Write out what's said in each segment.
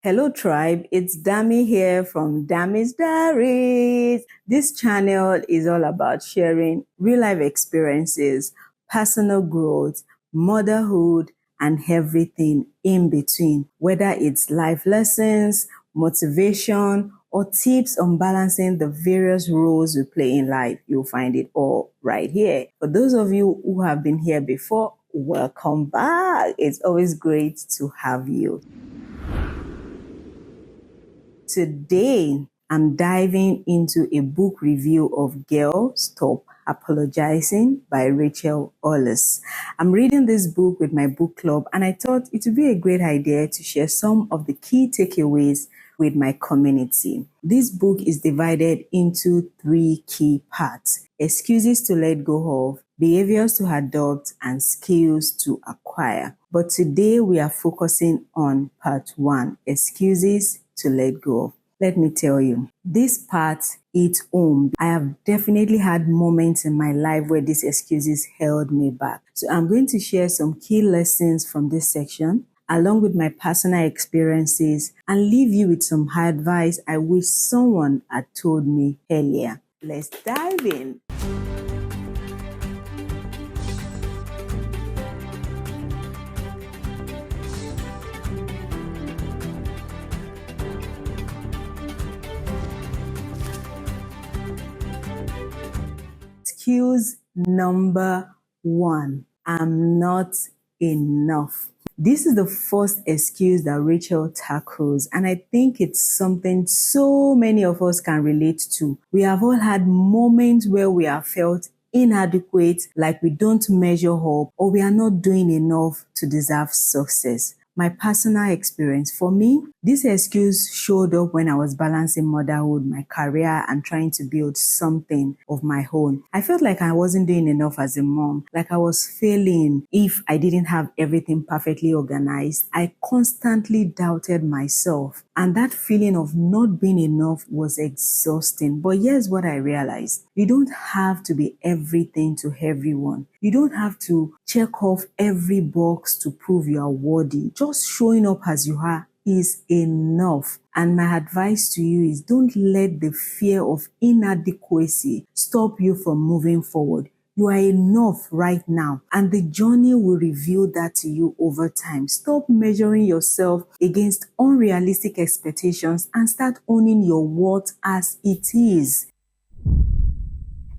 Hello tribe, it's Dami here from Dami's Diaries. This channel is all about sharing real life experiences, personal growth, motherhood, and everything in between, whether it's life lessons, motivation, or tips on balancing the various roles we play in life. You'll find it all right here. For those of you who have been here before, welcome back. It's always great to have you. Today, I'm diving into a book review of Girl, Stop Apologizing by Rachel Hollis. I'm reading this book with my book club, and I thought it would be a great idea to share some of the key takeaways with my community. This book is divided into 3 key parts: excuses to let go of, behaviors to adopt, and skills to acquire. But today we are focusing on part 1, excuses to let go of. Let me tell you, this part hits home. I have definitely had moments in my life where these excuses held me back. So I'm going to share some key lessons from this section, along with my personal experiences, and leave you with some advice I wish someone had told me earlier. Let's dive in. Excuse number 1, I'm not enough. This is the first excuse that Rachel tackles, and I think it's something so many of us can relate to. We have all had moments where we have felt inadequate, like we don't measure up, or we are not doing enough to deserve success. My personal experience, for me, this excuse showed up when I was balancing motherhood, my career, and trying to build something of my own. I felt like I wasn't doing enough as a mom, like I was failing if I didn't have everything perfectly organized. I constantly doubted myself, and that feeling of not being enough was exhausting. But here's what I realized: you don't have to be everything to everyone. You don't have to check off every box to prove you are worthy. Just showing up as you are is enough. And my advice to you is, don't let the fear of inadequacy stop you from moving forward. You are enough right now, and the journey will reveal that to you over time. Stop measuring yourself against unrealistic expectations and start owning your worth as it is.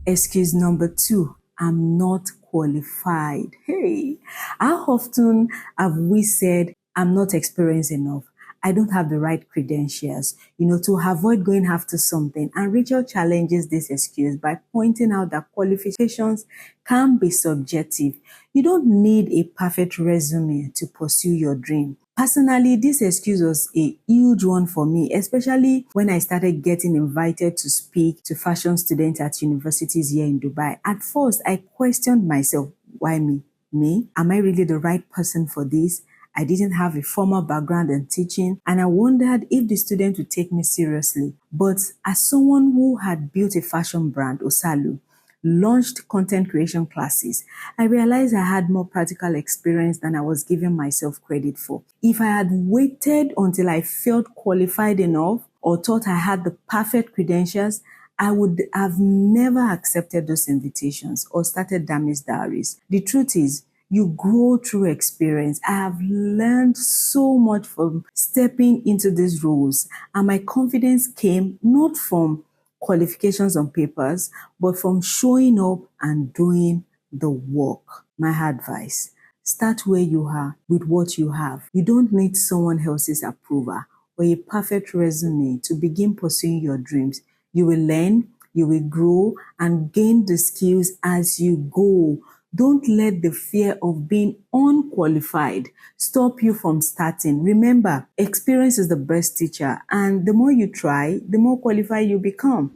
Excuse number 2, I'm not qualified. Hey, how often have we said, I'm not experienced enough, I don't have the right credentials, to avoid going after something? And Rachel challenges this excuse by pointing out that qualifications can be subjective. You don't need a perfect resume to pursue your dream. Personally, this excuse was a huge one for me, especially when I started getting invited to speak to fashion students at universities here in Dubai. At first, I questioned myself. Why me? Me? Am I really the right person for this? I didn't have a formal background in teaching, and I wondered if the student would take me seriously. But as someone who had built a fashion brand, Osalu, launched content creation classes, I realized I had more practical experience than I was giving myself credit for. If I had waited until I felt qualified enough or thought I had the perfect credentials, I would have never accepted those invitations or started Dami's Diaries. The truth is, you grow through experience. I have learned so much from stepping into these roles, and my confidence came not from qualifications on papers, but from showing up and doing the work. My advice: start where you are with what you have. You don't need someone else's approval or a perfect resume to begin pursuing your dreams. You will learn, you will grow, and gain the skills as you go. Don't let the fear of being unqualified stop you from starting. Remember, experience is the best teacher, and the more you try, the more qualified you become.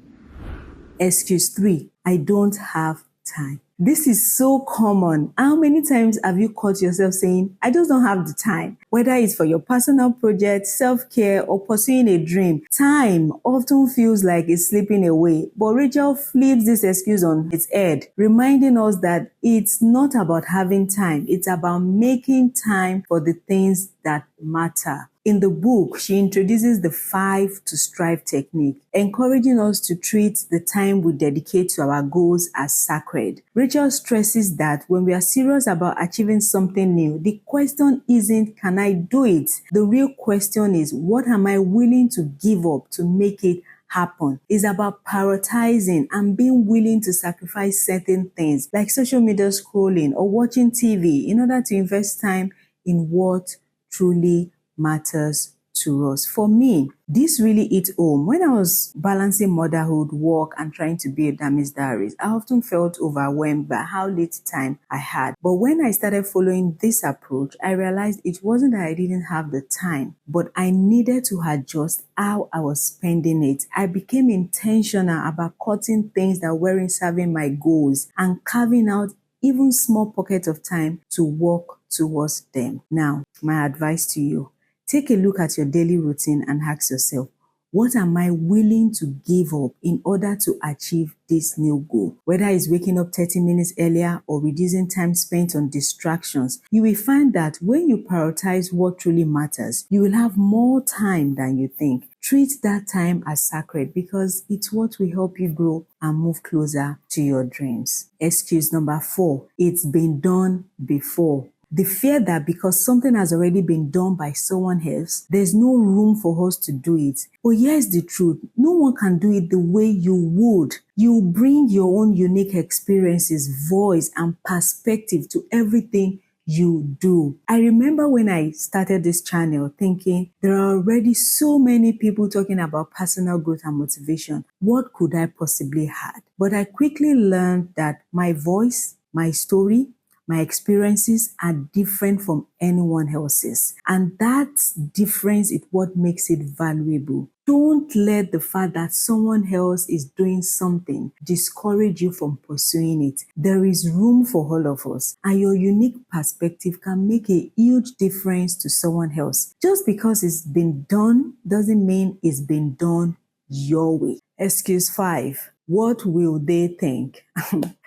Excuse 3, I don't have time. This is so common. How many times have you caught yourself saying, I just don't have the time? Whether it's for your personal project, self-care, or pursuing a dream, time often feels like it's slipping away. But Rachel flips this excuse on its head, reminding us that it's not about having time. It's about making time for the things that matter. In the book, she introduces the 5 to strive technique, encouraging us to treat the time we dedicate to our goals as sacred. Rachel stresses that when we are serious about achieving something new, the question isn't, can I do it? The real question is, what am I willing to give up to make it happen? Is about prioritizing and being willing to sacrifice certain things like social media scrolling or watching TV in order to invest time in what truly matters to us. For me, this really hit home. When I was balancing motherhood, work, and trying to build Dami's diaries, I often felt overwhelmed by how little time I had. But when I started following this approach, I realized it wasn't that I didn't have the time, but I needed to adjust how I was spending it. I became intentional about cutting things that weren't serving my goals and carving out even small pockets of time to work towards them. Now, my advice to you: take a look at your daily routine and ask yourself, what am I willing to give up in order to achieve this new goal? Whether it's waking up 30 minutes earlier or reducing time spent on distractions, you will find that when you prioritize what truly matters, you will have more time than you think. Treat that time as sacred because it's what will help you grow and move closer to your dreams. Excuse number 4, it's been done before. The fear that because something has already been done by someone else, there's no room for us to do it. But here's the truth: no one can do it the way you would. You bring your own unique experiences, voice, and perspective to everything you do. I remember when I started this channel thinking there are already so many people talking about personal growth and motivation. What could I possibly add? But I quickly learned that my voice, my story, my experiences are different from anyone else's. And that difference is what makes it valuable. Don't let the fact that someone else is doing something discourage you from pursuing it. There is room for all of us, and your unique perspective can make a huge difference to someone else. Just because it's been done doesn't mean it's been done your way. Excuse 5. What will they think?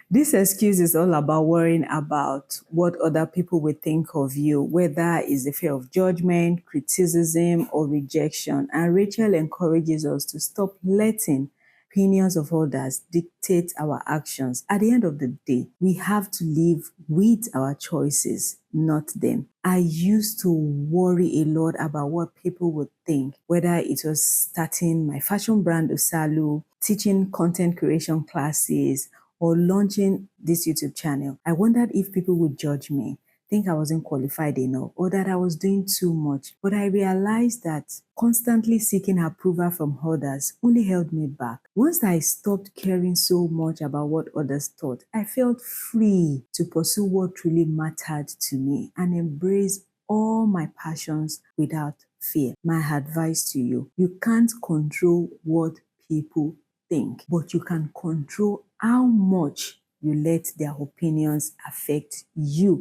This excuse is all about worrying about what other people will think of you, whether it's the fear of judgment, criticism, or rejection. And Rachel encourages us to stop letting opinions of others dictate our actions. At the end of the day, we have to live with our choices, not them. I used to worry a lot about what people would think, whether it was starting my fashion brand Osalu, teaching content creation classes, or launching this YouTube channel. I wondered if people would judge me, think I wasn't qualified enough, or that I was doing too much. But I realized that constantly seeking approval from others only held me back. Once I stopped caring so much about what others thought, I felt free to pursue what truly mattered to me and embrace all my passions without fear. My advice to you: you can't control what people think, but you can control how much you let their opinions affect you.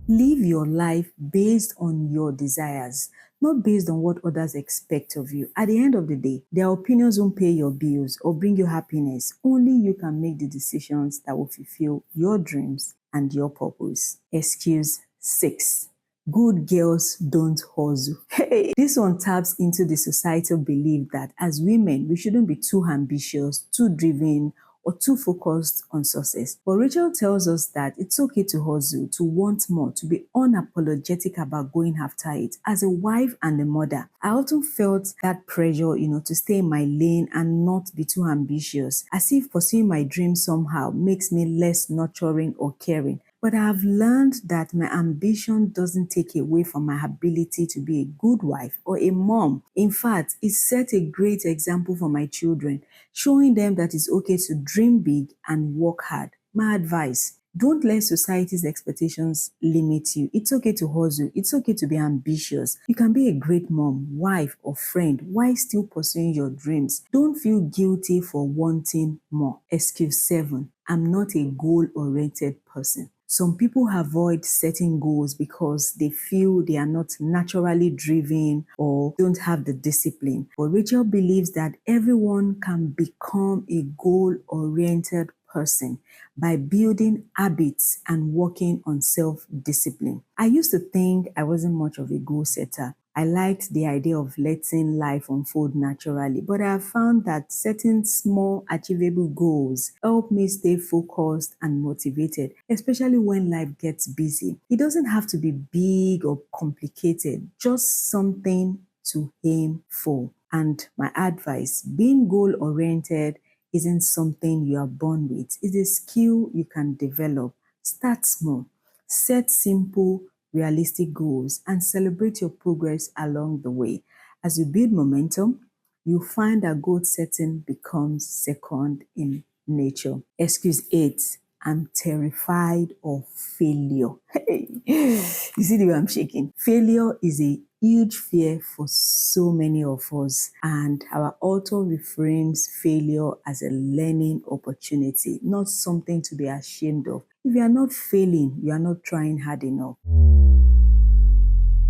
Live your life based on your desires, not based on what others expect of you. At the end of the day, their opinions won't pay your bills or bring you happiness. Only you can make the decisions that will fulfill your dreams and your purpose. Excuse 6. Good girls don't hustle. Hey, this one taps into the societal belief that as women, we shouldn't be too ambitious, too driven, or too focused on success. But Rachel tells us that it's okay to hustle, to want more, to be unapologetic about going after it. As a wife and a mother, I often felt that pressure, to stay in my lane and not be too ambitious, as if pursuing my dreams somehow makes me less nurturing or caring. But I have learned that my ambition doesn't take away from my ability to be a good wife or a mom. In fact, it set a great example for my children, showing them that it's okay to dream big and work hard. My advice: don't let society's expectations limit you. It's okay to hustle. It's okay to be ambitious. You can be a great mom, wife, or friend while still pursuing your dreams. Don't feel guilty for wanting more. Excuse 7. I'm not a goal-oriented person. Some people avoid setting goals because they feel they are not naturally driven or don't have the discipline. But Rachel believes that everyone can become a goal-oriented person by building habits and working on self-discipline. I used to think I wasn't much of a goal setter. I liked the idea of letting life unfold naturally, but I have found that setting small, achievable goals help me stay focused and motivated, especially when life gets busy. It doesn't have to be big or complicated, just something to aim for. And my advice, being goal-oriented isn't something you are born with. It's a skill you can develop. Start small. Set simple, realistic goals and celebrate your progress along the way. As you build momentum, you find that goal setting becomes second in nature. Excuse 8. I'm terrified of failure. Hey, you see the way I'm shaking? Failure is a huge fear for so many of us, and our author reframes failure as a learning opportunity, not something to be ashamed of. If you are not failing, you are not trying hard enough.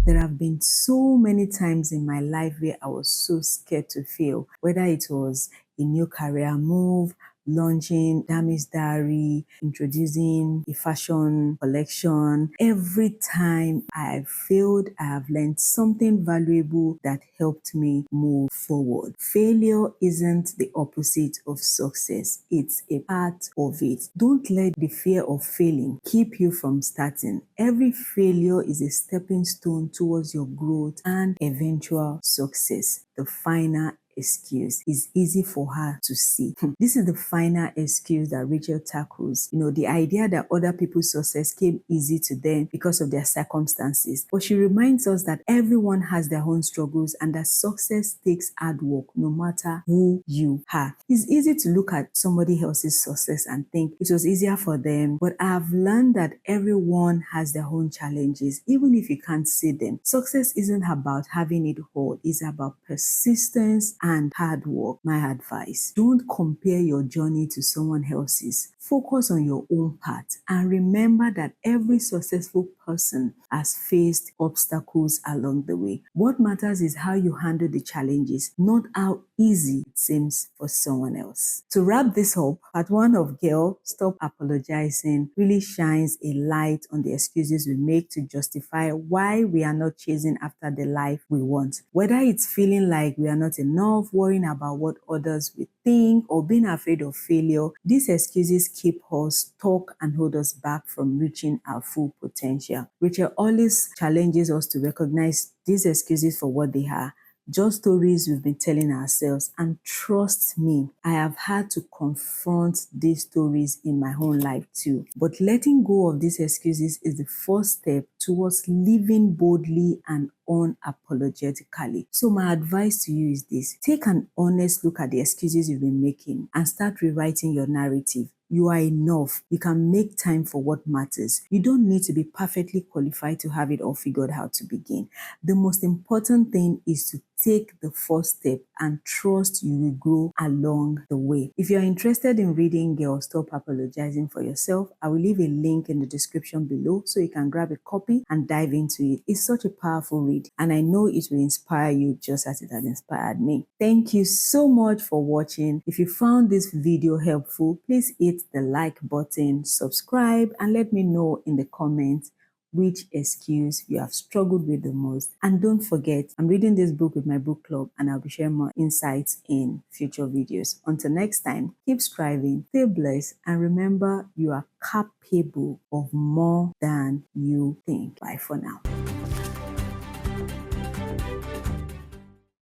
There have been so many times in my life where I was so scared to fail, whether it was a new career move, launching Dami's Diary, introducing a fashion collection. Every time I failed, I have learned something valuable that helped me move forward. Failure isn't the opposite of success. It's a part of it. Don't let the fear of failing keep you from starting. Every failure is a stepping stone towards your growth and eventual success. The final excuse is easy for her to see. This is the final excuse that Rachel tackles. The idea that other people's success came easy to them because of their circumstances. But she reminds us that everyone has their own struggles and that success takes hard work no matter who you are. It's easy to look at somebody else's success and think it was easier for them, but I've learned that everyone has their own challenges, even if you can't see them. Success isn't about having it all, it's about persistence and hard work. My advice, don't compare your journey to someone else's. Focus on your own path and remember that every successful person has faced obstacles along the way. What matters is how you handle the challenges, not how easy it seems for someone else. To wrap this up, part 1 of Girl, Stop Apologizing really shines a light on the excuses we make to justify why we are not chasing after the life we want. Whether it's feeling like we are not enough, worrying about what others will think, or being afraid of failure, these excuses keep us stuck and hold us back from reaching our full potential. Rachel Hollis challenges us to recognize these excuses for what they are. Just stories we've been telling ourselves, and trust me, I have had to confront these stories in my own life too. But letting go of these excuses is the first step towards living boldly and unapologetically. So my advice to you is this: take an honest look at the excuses you've been making and start rewriting your narrative. You are enough. You can make time for what matters. You don't need to be perfectly qualified to have it all figured out to begin. The most important thing is to take the first step and trust you will grow along the way. If you're interested in reading Girl, Stop Apologizing for Yourself, I will leave a link in the description below so you can grab a copy and dive into it. It's such a powerful read, and I know it will inspire you just as it has inspired me. Thank you so much for watching. If you found this video helpful, please hit the like button, subscribe, and let me know in the comments which excuse you have struggled with the most. And don't forget, I'm reading this book with my book club, and I'll be sharing more insights in future videos. Until next time, keep striving, stay blessed, and remember you are capable of more than you think. Bye for now.